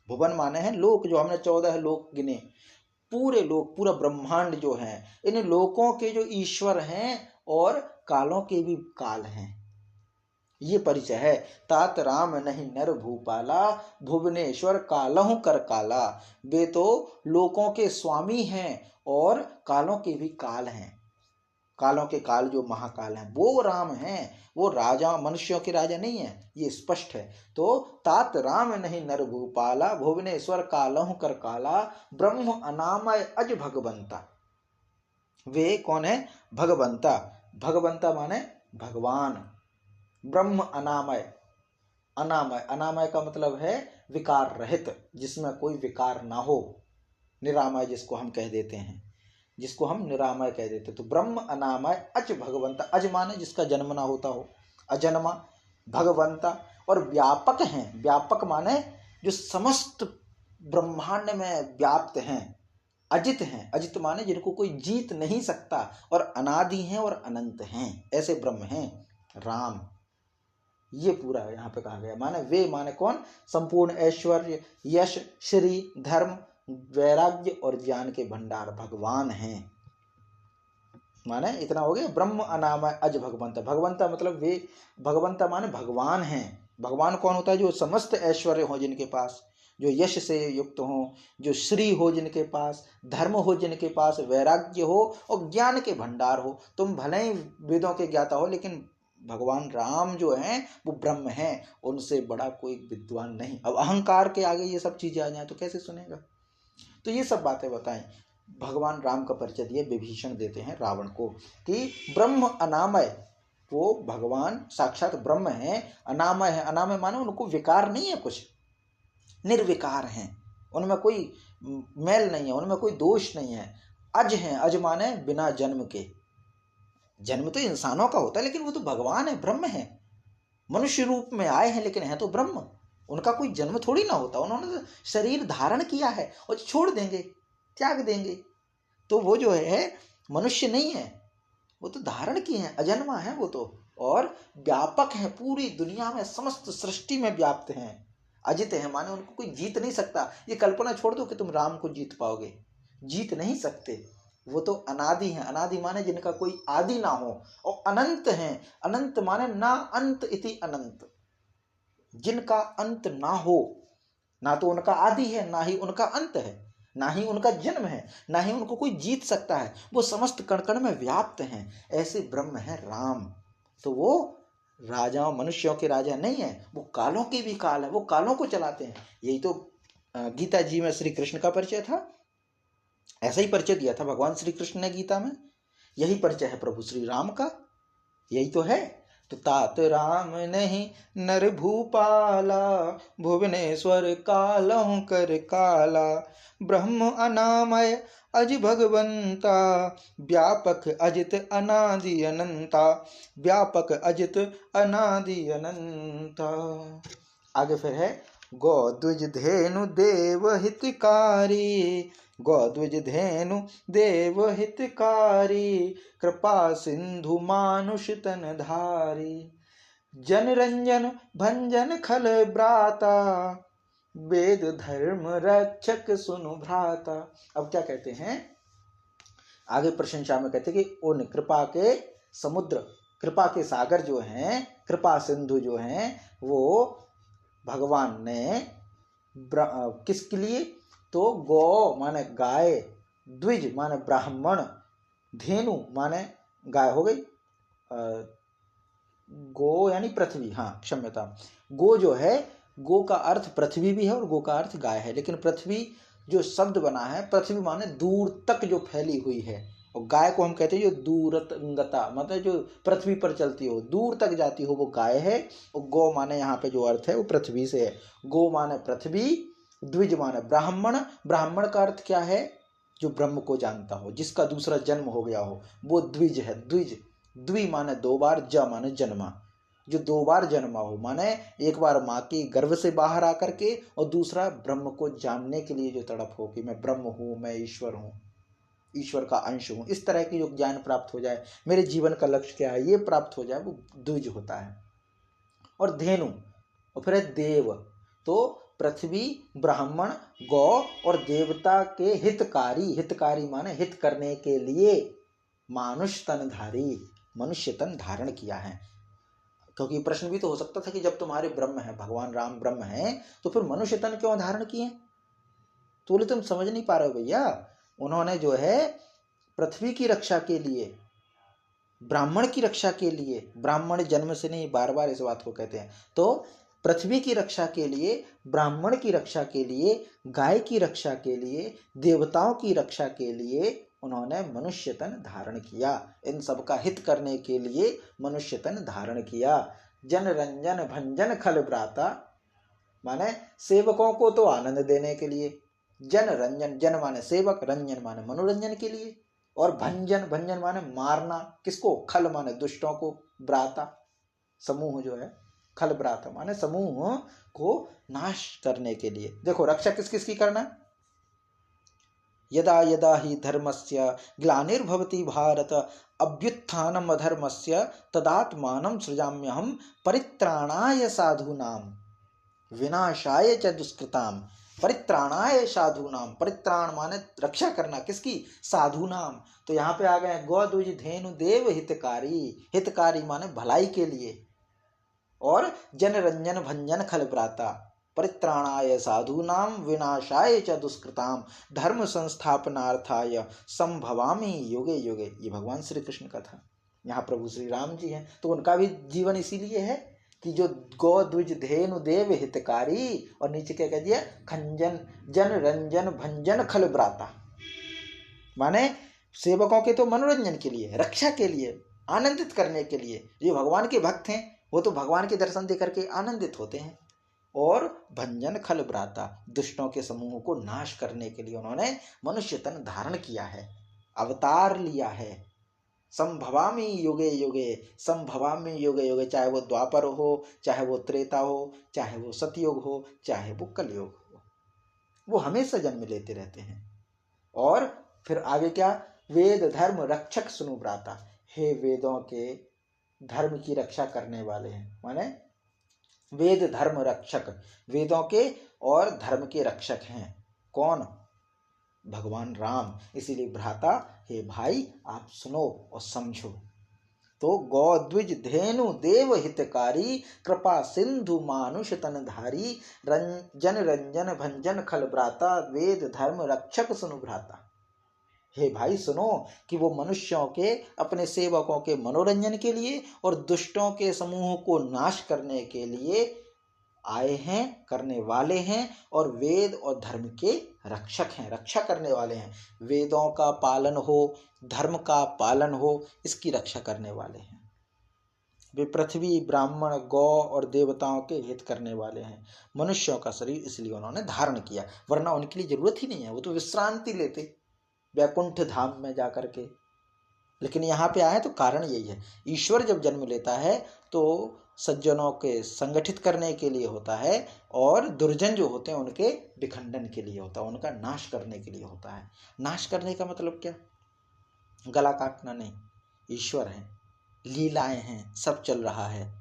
Speaker 1: भुवन माने हैं लोक, जो हमने 14 लोक गिने, पूरे लोक, पूरा ब्रह्मांड जो है, इन लोकों के जो ईश्वर हैं और कालों के भी काल हैं, ये परिचय है। तात राम नहीं नर भूपाला, भुवनेश्वर कालहु कर काला, वे तो लोकों के स्वामी हैं और कालों के भी काल हैं। कालों के काल जो महाकाल हैं वो राम हैं, वो राजा, मनुष्यों के राजा नहीं है, ये स्पष्ट है। तो तात राम नहीं नर भूपाला, भुवनेश्वर कालहु कर काला, ब्रह्म अनामय अज भगवंता। वे कौन है? भगवंता, भगवंता माने भगवान, ब्रह्म अनामय, अनामय, अनामय का मतलब है विकार रहित, जिसमें कोई विकार ना हो, निरामय जिसको हम कह देते हैं, जिसको हम निरामय कह देते। तो ब्रह्म अनामय अज भगवंता, अज माने जिसका जन्म ना होता हो, अजन्मा, भगवंता, और व्यापक हैं, व्यापक माने जो समस्त ब्रह्मांड में व्याप्त हैं, अजित हैं, अजित माने जिनको कोई जीत नहीं सकता, और अनादि हैं और अनंत हैं, ऐसे ब्रह्म हैं राम। ये पूरा यहाँ पे कहा गया। माने वे माने कौन? संपूर्ण ऐश्वर्य, यश, श्री, धर्म, वैराग्य और ज्ञान के भंडार भगवान हैं। माने इतना हो गया। ब्रह्म अनामय अज भगवंता, भगवंता मतलब वे, भगवंता माने भगवान हैं। भगवान कौन होता है? जो समस्त ऐश्वर्य हो जिनके पास, जो यश से युक्त हो, जो श्री हो जिनके पास, धर्म हो जिनके पास, वैराग्य हो और ज्ञान के भंडार हो। तुम भले ही वेदों के ज्ञाता हो, लेकिन भगवान राम जो हैं वो ब्रह्म हैं, उनसे बड़ा कोई विद्वान नहीं। अब अहंकार के आगे ये सब चीजें आ जाए तो कैसे सुनेगा? तो ये सब बातें बताएं, भगवान राम का परिचय दिए, विभीषण देते हैं रावण को कि ब्रह्म अनामय, वो भगवान साक्षात ब्रह्म है, अनामय है, अनामय माने उनको विकार नहीं है कुछ, निर्विकार हैं, उनमें कोई मैल नहीं है, उनमें कोई दोष नहीं है। अज हैं, अज माने बिना जन्म के। जन्म तो इंसानों का होता है, लेकिन वो तो भगवान है, ब्रह्म है, मनुष्य रूप में आए हैं लेकिन है तो ब्रह्म। उनका कोई जन्म थोड़ी ना होता, उन्होंने तो शरीर धारण किया है और छोड़ देंगे, त्याग देंगे। तो वो जो है मनुष्य नहीं है, वो तो धारण किए हैं, अजन्मा है वो तो, और व्यापक है, पूरी दुनिया में समस्त सृष्टि में व्याप्त हैं। अजित है माने उनको कोई जीत नहीं सकता। ये कल्पना छोड़ दो कि तुम राम को जीत पाओगे, जीत नहीं सकते। वो तो अनादि हैं, अनादि माने जिनका कोई आदि ना हो, और अनंत हैं। अनंत माने ना अंत इति अनंत, जिनका अंत ना हो। ना तो उनका आदि है, ना ही उनका अंत है, ना ही उनका जन्म है, ना ही उनको कोई जीत सकता है। वो समस्त कण कण में व्याप्त हैं। ऐसे ब्रह्म है राम। तो वो राजाओं, मनुष्यों के राजा नहीं है, वो कालों के भी काल है, वो कालों को चलाते हैं। यही तो गीता जी में श्री कृष्ण का परिचय था। ऐसा ही परिचय दिया था भगवान श्री कृष्ण ने गीता में। यही परिचय है प्रभु श्री राम का, यही तो है। तो तात राम नहीं नर भूपाला, भुवनेश्वर कालहु कर काला। ब्रह्म अनामय अज भगवंता, व्यापक अजित अनादि अनंता, व्यापक अजित अनादि अनंता। आगे फिर है गौ द्विज धेनु देव हितकारी, गौ द्विज धेनु देव हितकारी, कृपा सिंधु मानुष तन धारी। जन रंजन भंजन खल ब्राता, वेद धर्म रक्षक सुनु भ्राता। अब क्या कहते हैं आगे प्रशंसा में, कहते हैं कि उन कृपा के समुद्र, कृपा के सागर जो हैं, कृपा सिंधु जो हैं, वो भगवान ने किसके लिए? तो गौ माने गाय, द्विज माने ब्राह्मण, धेनु माने गाय हो गई, गो यानी पृथ्वी, हाँ क्षम्यता। गो जो है, गो का अर्थ पृथ्वी भी है और गो का अर्थ गाय है, लेकिन पृथ्वी जो शब्द बना है, पृथ्वी माने दूर तक जो फैली हुई है, और गाय को हम कहते हैं जो दूरंगता, मतलब जो पृथ्वी पर चलती हो, दूर तक जाती हो, वो गाय है। और गौ माने यहाँ पे जो अर्थ है वो पृथ्वी से है। गो माने पृथ्वी, द्विज माने ब्राह्मण। ब्राह्मण का अर्थ क्या है? जो ब्रह्म को जानता हो, जिसका दूसरा जन्म हो गया हो, वो द्विज है। द्विज, द्वि माने दो बार, ज माने जन्मा, जो दो बार जन्मा हो, माने एक बार माँ के गर्भ से बाहर आकर के, और दूसरा ब्रह्म को जानने के लिए जो तड़प हो कि मैं ब्रह्म हूँ, मैं ईश्वर हूँ, ईश्वर का अंश हूँ, इस तरह की जो ज्ञान प्राप्त हो जाए, मेरे जीवन का लक्ष्य क्या है ये प्राप्त हो जाए, वो द्विज होता है। और धेनु, और फिर है देव। तो पृथ्वी, ब्राह्मण, गौ और देवता के हितकारी। हितकारी माने हित करने के लिए, मानुष तनधारी, मनुष्य तन धारण किया है। क्योंकि प्रश्न भी तो हो सकता था कि जब तुम्हारे ब्रह्म है, भगवान राम ब्रह्म है, तो फिर मनुष्य तन क्यों धारण किए? तो बोले तुम समझ नहीं पा रहे हो भैया, उन्होंने जो है पृथ्वी की रक्षा के लिए, ब्राह्मण की रक्षा के लिए, ब्राह्मण जन्म से नहीं, बार बार इस बात को कहते हैं, तो पृथ्वी की रक्षा के लिए, ब्राह्मण की रक्षा के लिए, गाय की रक्षा के लिए, देवताओं की रक्षा के लिए उन्होंने मनुष्य तन धारण किया। इन सब का हित करने के लिए मनुष्य तन धारण किया। जन रंजन भंजन खल ब्राता, माने सेवकों को तो आनंद देने के लिए। जन रंजन, जन माने सेवक, रंजन माने मनोरंजन के लिए, और भंजन, भंजन माने मारना, किसको? खल माने दुष्टों को, ब्राता समूह जो है, खल ब्राता माने समूह को नाश करने के लिए। देखो रक्षा किस किस की करना? यदा यदा ही धर्मस्य ग्लानिर्भवति भारत, अभ्युत्थानम अधर्मस्य तदात्मानं सृजाम्यहम्, परित्राणाय साधूनां विनाशाय च दुष्कृताम्। परित्राणाय साधूनाम, परित्राण माने रक्षा करना, किसकी? साधूनाम। तो यहाँ पे आ गए गौ द्विज धेनु देव हितकारी। हितकारी माने भलाई के लिए, और जन रंजन भंजन खल ब्राता, परित्राणाय साधूनाम विनाशाय च दुष्कृताम, धर्म संस्थापनार्थाय संभवामि युगे युगे। ये भगवान श्री कृष्ण का था। यहाँ प्रभु श्री राम जी हैं, तो उनका भी जीवन इसीलिए है कि जो गौ द्विज धेनु देव हितकारी, और नीचे क्या कह दिया? खंजन जन रंजन भंजन खल ब्राता, माने सेवकों के तो मनोरंजन के लिए, रक्षा के लिए, आनंदित करने के लिए। जो भगवान के भक्त हैं वो तो भगवान के दर्शन दे करके आनंदित होते हैं, और भंजन खल भ्राता, दुष्टों के समूह को नाश करने के लिए उन्होंने मनुष्य तन धारण किया है, अवतार लिया है। संभवामि युगे युगे, संभवामि युगे युगे, चाहे वो द्वापर हो, चाहे वो त्रेता हो, चाहे वो सतयुग हो, चाहे वो कलयुग हो, वो हमेशा जन्म लेते रहते हैं। और फिर आगे क्या, वेद धर्म रक्षक सुनु भ्राता, हे वेदों के धर्म की रक्षा करने वाले हैं, माने वेद धर्म रक्षक, वेदों के और धर्म के रक्षक हैं। कौन? भगवान राम। इसीलिए भ्राता, हे भाई आप सुनो और समझो। तो गौ द्विज धेनु देव हितकारी, कृपा सिंधु मानुष तनधारी, रंजन रंजन भंजन खल भ्राता, वेद धर्म रक्षक सुनु भ्राता। हे भाई सुनो कि वो मनुष्यों के अपने सेवकों के मनोरंजन के लिए और दुष्टों के समूह को नाश करने के लिए आए हैं, करने वाले हैं, और वेद और धर्म के रक्षक हैं, रक्षा करने वाले हैं। वेदों का पालन हो, धर्म का पालन हो, इसकी रक्षा करने वाले हैं। वे पृथ्वी, ब्राह्मण, गौ और देवताओं के हित करने वाले हैं। मनुष्यों का शरीर इसलिए उन्होंने धारण किया, वरना उनके लिए जरूरत ही नहीं है, वो तो विश्रांति लेते वैकुंठ धाम में जाकर के। लेकिन यहाँ पे आए तो कारण यही है, ईश्वर जब जन्म लेता है तो सज्जनों के संगठित करने के लिए होता है, और दुर्जन जो होते हैं उनके विखंडन के लिए होता है, उनका नाश करने के लिए होता है। नाश करने का मतलब क्या? गला काटना नहीं, ईश्वर है, लीलाएं हैं, सब चल रहा है,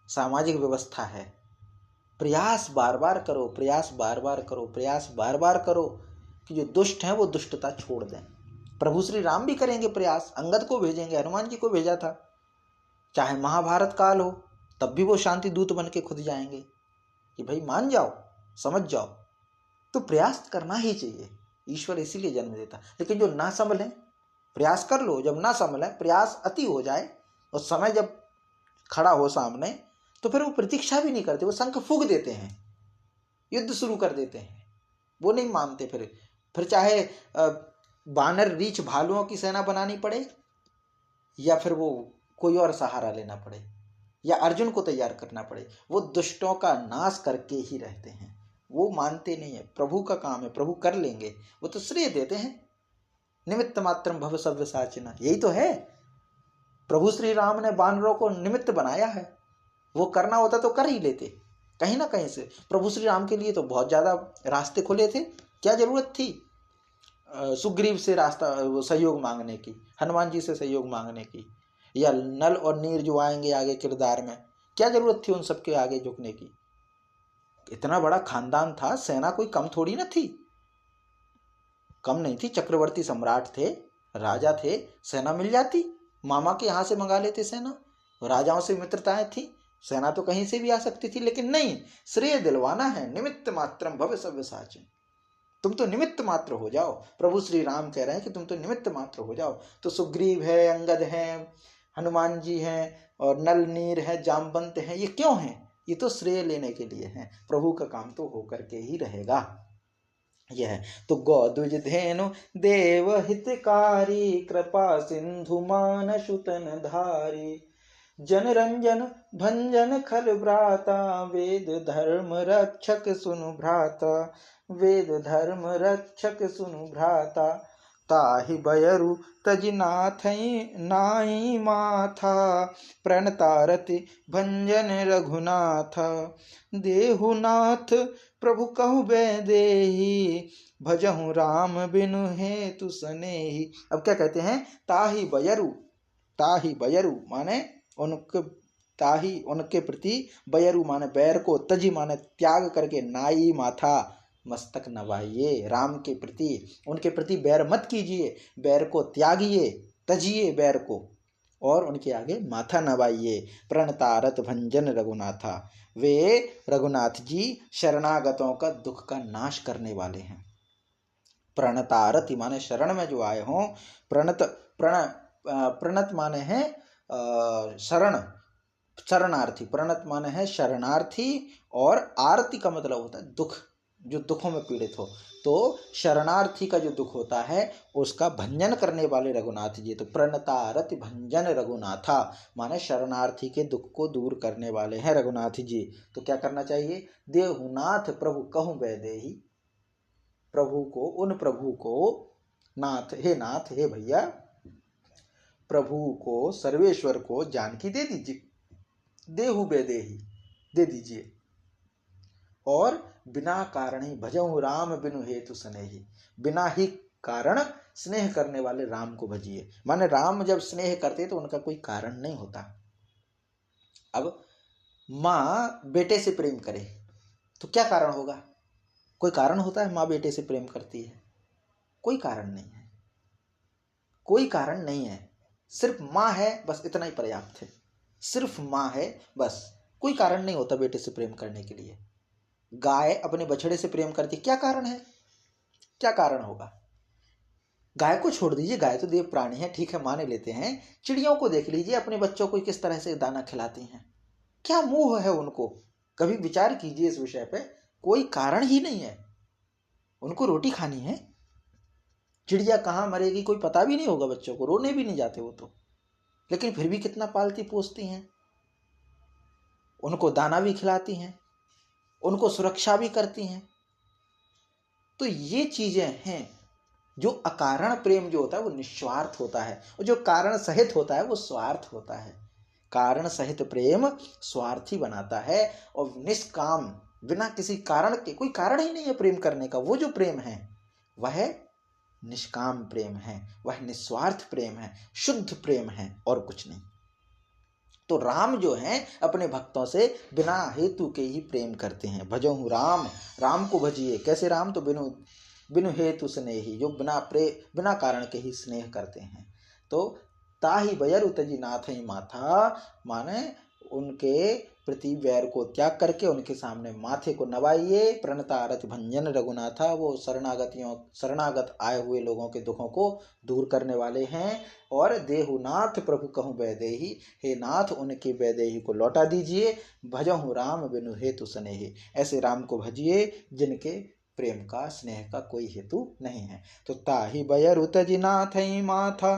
Speaker 1: सामाजिक व्यवस्था है। प्रयास बार बार करो, प्रयास बार बार करो, प्रयास बार बार करो कि जो दुष्ट हैं वो दुष्टता छोड़ दें। प्रभु श्री राम भी करेंगे प्रयास, अंगद को भेजेंगे, हनुमान जी को भेजा था, चाहे महाभारत काल हो तब भी वो शांति दूत बन के खुद जाएंगे कि भाई मान जाओ, समझ जाओ। तो प्रयास करना ही चाहिए, ईश्वर इसीलिए जन्म देता। लेकिन जो ना संभले, प्रयास कर लो, जब ना संभले, प्रयास अति हो जाए और समय जब खड़ा हो सामने, तो फिर वो प्रतीक्षा भी नहीं करते, वो शंख फूंक देते हैं, युद्ध शुरू कर देते हैं, वो नहीं मानते। फिर चाहे बानर रीछ भालुओं की सेना बनानी पड़े, या फिर वो कोई और सहारा लेना पड़े, या अर्जुन को तैयार करना पड़े, वो दुष्टों का नाश करके ही रहते हैं। वो मानते नहीं है, प्रभु का काम है, प्रभु कर लेंगे, वो तो श्रेय देते हैं। निमित्त मात्रम भव सव्य साचिना, यही तो है। प्रभु श्री राम ने बानरों को निमित्त बनाया है, वो करना होता तो कर ही लेते कहीं ना कहीं से। प्रभु श्री राम के लिए तो बहुत ज्यादा रास्ते खुले थे, क्या जरूरत थी सुग्रीव से रास्ता सहयोग मांगने की, हनुमान जी से सहयोग मांगने की, या नल और नीर जो आएंगे आगे किरदार में, क्या जरूरत थी उन सबके आगे झुकने की? इतना बड़ा खानदान था, सेना कोई कम थोड़ी ना थी, कम नहीं थी, चक्रवर्ती सम्राट थे, राजा थे, सेना मिल जाती, मामा के यहाँ से मंगा लेते सेना, राजाओं से मित्रताएं थी, सेना तो कहीं से भी आ सकती थी। लेकिन नहीं, श्रेय दिलवाना है, निमित्त मात्रम भव सव्य साचिन, तुम तो निमित्त मात्र हो जाओ। प्रभु श्री राम कह रहे हैं कि तुम तो निमित्त मात्र हो जाओ। तो सुग्रीव है, अंगद हैं, हनुमान जी हैं, और नल नीर है, जामवंत हैं, ये क्यों हैं? ये तो श्रेय लेने के लिए हैं, प्रभु का काम तो होकर के ही रहेगा। यह है तो गौ द्विज धेनु देव हितकारी, कृपा सिंधु मानसु तनधारी, जन रंजन भंजन खल भ्राता, वेद धर्म रक्षक सुनु भ्राता, वेद धर्म रक्षक सुनु भ्राता, ताहि बयरु तजिनाथ नाई माथा, प्रणतारति भंजन रघुनाथ, देहुनाथ प्रभु कहु बैदेही, भजहु राम बिनु हेतु सनेही। अब क्या कहते हैं? ताहि बयरु, ताहि बयरु माने उनके, ताही उनके प्रति, बयरु माने बैर को, तजी माने त्याग करके, नाई माथा मस्तक नवाइए। राम के प्रति, उनके प्रति बैर मत कीजिए, बैर को त्यागिए, तजिए बैर को, और उनके आगे माथा नवाइए। प्रणतारत भंजन रघुनाथा, वे रघुनाथ जी शरणागतों का दुख का नाश करने वाले हैं। प्रणतारति माने शरण में जो आए हों, प्रणत प्रणत माने है शरण, शरणार्थी, प्रणत माने है शरणार्थी, और आरती का मतलब होता है दुख, जो दुखों में पीड़ित हो। तो शरणार्थी का जो दुख होता है उसका भंजन करने वाले रघुनाथ जी। तो प्रणतारति भंजन रघुनाथा, माने शरणार्थी के दुख को दूर करने वाले हैं रघुनाथ जी। तो क्या करना चाहिए? देहुनाथ प्रभु कहूँ वैदेही, प्रभु को, उन प्रभु को नाथ, हे नाथ, हे भैया, प्रभु को, सर्वेश्वर को जानकी दे दीजिए, देहु वैदेही, दे दीजिए। और बिना कारण ही भजऊ राम बिनु हेतु स्नेही, बिना ही कारण स्नेह करने वाले राम को भजिए। माने राम जब स्नेह करते तो उनका कोई कारण नहीं होता। अब माँ बेटे से प्रेम करे तो क्या कारण होगा? कोई कारण होता है माँ बेटे से प्रेम करती है? कोई कारण नहीं है, कोई कारण नहीं है। सिर्फ माँ है, बस इतना ही पर्याप्त है। सिर्फ माँ है बस, कोई कारण नहीं होता बेटे से प्रेम करने के लिए। गाय अपने बछड़े से प्रेम करती, क्या कारण है? क्या कारण होगा? गाय को छोड़ दीजिए, गाय तो देव प्राणी है, ठीक है, माने लेते हैं। चिड़ियों को देख लीजिए, अपने बच्चों को किस तरह से दाना खिलाती हैं, क्या मोह है उनको। कभी विचार कीजिए इस विषय पे। कोई कारण ही नहीं है, उनको रोटी खानी है। चिड़िया कहाँ मरेगी कोई पता भी नहीं होगा बच्चों को, रोने भी नहीं जाते वो तो, लेकिन फिर भी कितना पालती पोसती हैं, उनको दाना भी खिलाती हैं, उनको सुरक्षा भी करती हैं। तो ये चीजें हैं जो अकारण प्रेम जो होता है वो निस्वार्थ होता है, और जो कारण सहित होता है वो स्वार्थ होता है। कारण सहित प्रेम स्वार्थी बनाता है, और निष्काम, बिना किसी कारण के, कोई कारण ही नहीं है प्रेम करने का, वो जो प्रेम है वह निष्काम प्रेम है, वह निस्वार्थ प्रेम है, शुद्ध प्रेम है, और कुछ नहीं। तो राम जो हैं अपने भक्तों से बिना हेतु के ही प्रेम करते हैं। भजहु राम, राम को भजिए। कैसे राम? तो बिनु हेतु स्नेही, जो बिना कारण के ही स्नेह करते हैं। तो ताहि बयर उतजी नाथ ही माथा, माने उनके प्रति वैर को त्याग करके उनके सामने माथे को नवाइए। प्रणतारति भंजन रघुनाथा, वो शरणागत आए हुए लोगों के दुखों को दूर करने वाले हैं। और देहुनाथ प्रभु कहूँ वैदेही, हे नाथ उनके वैदेही को लौटा दीजिए। भजहु राम बिनु हेतु स्नेही, ऐसे राम को भजिए जिनके प्रेम का, स्नेह का कोई हेतु नहीं है। तो ताहि बयर उतजी नाथ माथा,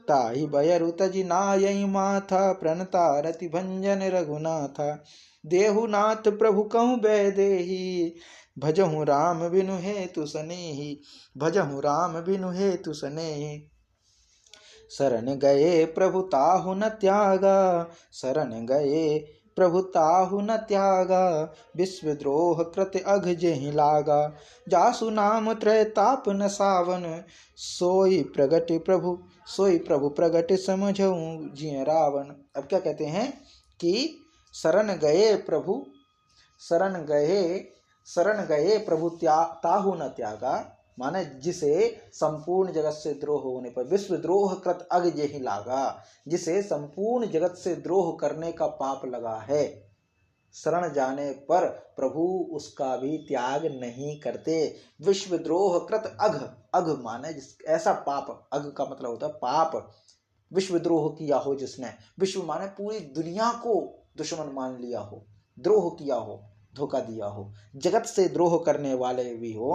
Speaker 1: ताहि बयर उतजी नाय माथा, प्रणतारति भंजन रघुनाथा, देहुनाथ प्रभु कहूँ वैदेही, भजहु राम बिनु हेतु स्नेही, भजहु राम बिनु हेतु स्नेही। शरण गए प्रभु ताहु न त्यागा, शरण गए प्रभु ताहु न त्यागा, विश्वद्रोह कृत अघ जेहि लागा, जासु नाम त्रैताप न सावन, सोई प्रभु प्रगट समझऊं जिय रावण। अब क्या कहते हैं कि शरण गए प्रभु ताहु न त्यागा, माने जिसे संपूर्ण जगत से द्रोह होने पर, विश्वद्रोह कृत अघ जेहि लागा, जिसे संपूर्ण जगत से द्रोह करने का पाप लगा है, शरण जाने पर प्रभु उसका भी त्याग नहीं करते। विश्वद्रोह कृत अघ, अघ माने ऐसा पाप, अघ का मतलब होता है पाप। विश्वद्रोह किया हो जिसने, विश्व माने पूरी दुनिया को दुश्मन मान लिया हो, द्रोह किया हो, धोखा दिया हो, जगत से द्रोह करने वाले भी हो,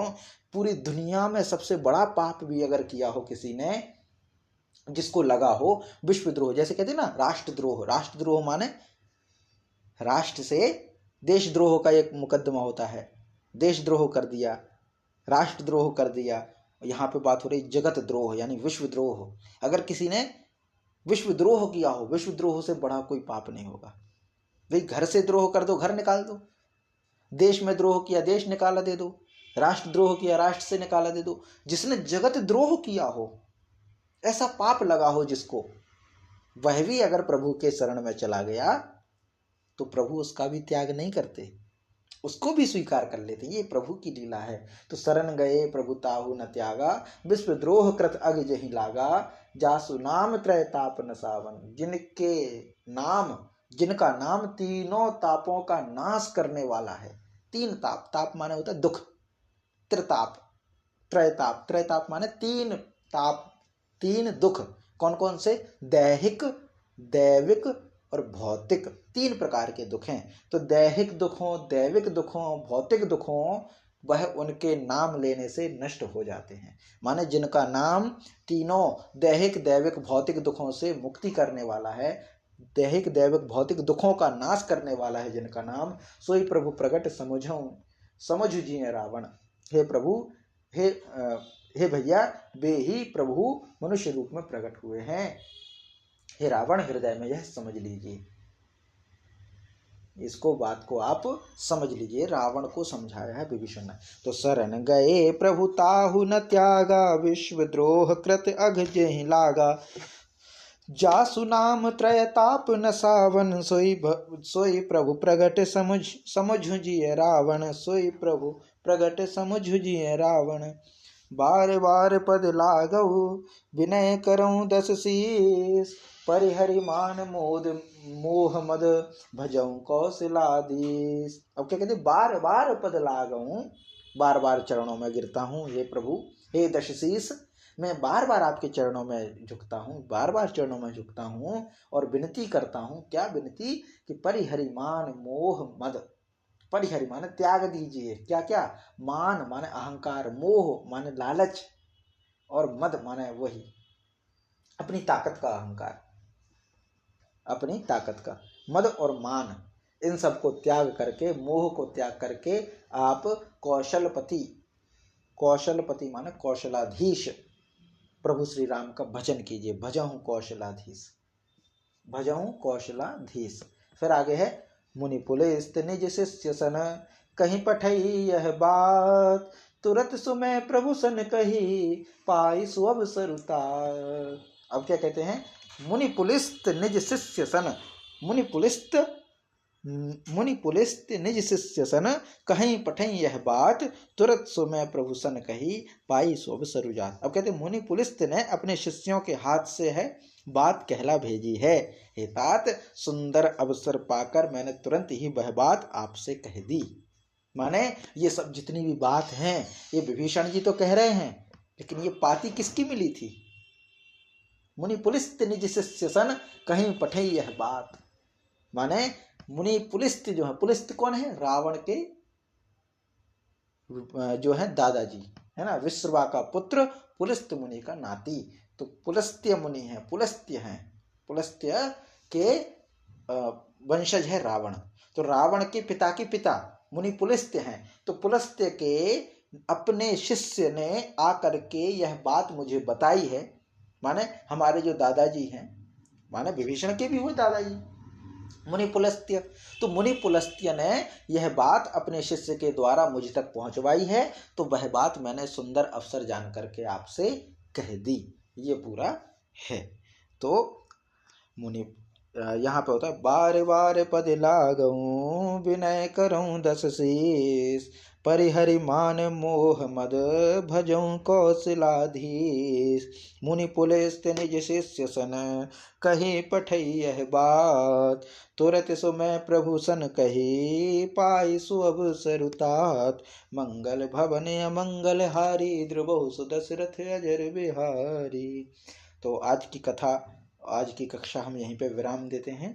Speaker 1: पूरी दुनिया में सबसे बड़ा पाप भी अगर किया हो किसी ने, जिसको लगा हो विश्वद्रोह, जैसे कहते हैं ना राष्ट्रद्रोह, राष्ट्रद्रोह माने राष्ट्र से देशद्रोह का एक मुकदमा होता है, देशद्रोह कर दिया, राष्ट्रद्रोह कर दिया। यहाँ पे बात हो रही जगत द्रोह यानी विश्वद्रोह। अगर किसी ने विश्वद्रोह किया हो, विश्वद्रोह से बड़ा कोई पाप नहीं होगा। भाई घर से द्रोह कर दो, घर निकाल दो, देश में द्रोह किया, देश निकाला दे दो, राष्ट्रद्रोह किया, राष्ट्र से निकाला दे दो। जिसने जगत द्रोह किया हो, ऐसा पाप लगा हो जिसको, वह भी अगर प्रभु के शरण में चला गया तो प्रभु उसका भी त्याग नहीं करते, उसको भी स्वीकार कर लेते। ये प्रभु की लीला है। तो शरण गए प्रभु ताहु न त्यागा, विश्वद्रोह कृत अघ जेहि लागा, जासु नाम त्रैताप न सावन, जिनके नाम, जिनका नाम तीनों तापों का नाश करने वाला है। तीन ताप, ताप माने होता है दुख, त्रिताप, त्रैताप, त्रैताप माने तीन ताप, तीन दुख। कौन कौन से? दैहिक, दैविक और भौतिक, तीन प्रकार के दुख हैं। तो दैहिक दुखों, दैविक दुखों, भौतिक दुखों वह उनके नाम लेने से नष्ट हो जाते हैं। माने जिनका नाम तीनों दैहिक दैविक भौतिक दुखों से मुक्ति करने वाला है, दैहिक दैविक भौतिक दुखों का नाश करने वाला है जिनका नाम, सोई प्रभु प्रगट समझ जिए रावण। हे प्रभु, हे भैया, वे ही प्रभु मनुष्य रूप में प्रकट हुए हैं। हे रावण, हृदय में यह समझ लीजिए, इसको बात को आप समझ लीजिए। रावण को समझाया है विभीषण ने। तो शरण गए प्रभु ताहु न त्यागा, विश्वद्रोह कृत अघ जेहि लागा। जासु नाम त्रयताप न सावन, सोई प्रभु प्रगट समझिए रावण। सोई प्रभु प्रगट समझिए रावण। बार बार पद लागऊ, विनय करऊं 10 शीस। परिहरि मान मोह मद, भजऊं कौशलाधीश। अब क्या कहते, बार बार पद लागऊं, बार बार चरणों में गिरता हूँ हे प्रभु, हे 10 शीस। मैं बार बार आपके चरणों में झुकता हूँ, बार बार चरणों में झुकता हूँ और विनती करता हूँ। क्या विनती? कि परिहरिमान मोह मद। परिहरि माने त्याग दीजिए, क्या क्या? मान माने अहंकार, मोह माने लालच, और मद माने वही अपनी ताकत का अहंकार, अपनी ताकत का मद और मान, इन सब को त्याग करके, मोह को त्याग करके आप कौशलपति, कौशलपति माने कौशलाधीश प्रभु श्री राम का भजन कीजिए। भजहूं कौशलाधीश, भजहूं कौशलाधीश। फिर आगे है, मुनि पुलिस निज शिष्य सन, कहीं पठई यह बात। तुरत सुमय प्रभु सन कही, पाई सुअवसर उतार। अब क्या कहते हैं, मुनि पुलिस निज शिष्य सन, मुनि पुलिस निज शिष्य सन, कहीं पठई यह बात। तुरत सुमय प्रभु सन कही, पाई सुअवसर उजात। अब कहते मुनि पुलिस ने अपने शिष्यों के हाथ से है बात कहला भेजी है। हे तात, सुंदर अवसर पाकर मैंने तुरंत ही वह बात आपसे कह दी। माने ये सब जितनी भी बात हैं ये विभीषण जी तो कह रहे हैं, लेकिन ये पाती किसकी मिली थी? मुनि पुलिस निज शिष्य सन, कहीं पठई यह बात। माने मुनि पुलिस्त जो है, पुलिस्त कौन है? रावण के जो है दादाजी है ना, विश्रवा का पुत्र, पुलिस्त मुनि का नाती। तो पुलस्त्य मुनि है, पुलस्त्य है, पुलस्त्य के वंशज है रावण। तो रावण के पिता के पिता मुनि पुलस्त्य हैं। तो पुलस्त्य के अपने शिष्य ने आकर के यह बात मुझे बताई है। माने हमारे जो दादाजी हैं, माने विभीषण के भी हुए दादाजी मुनि पुलस्त्य। तो मुनि पुलस्त्य ने यह बात अपने शिष्य के द्वारा मुझ तक पहुंचवाई है। तो वह बात मैंने सुंदर अवसर जान करके आपसे कह दी। ये पूरा है। तो मुनि यहाँ पे होता है, बार बार पद लागऊं, विनय करऊं 10 शीस। परिहरि मान मोह मद, भजऊं कौशलाधीश। मुनि पुलिस निज शिष्य सन, कही पठई यह बात। तुरत सुमय प्रभु सन कही, पाई सुअवसर उतात। मंगल भवन अमंगल हारी, ध्रुवो सुदशरथ अजर बिहारी। तो आज की कथा, आज की कक्षा हम यहीं पे विराम देते हैं।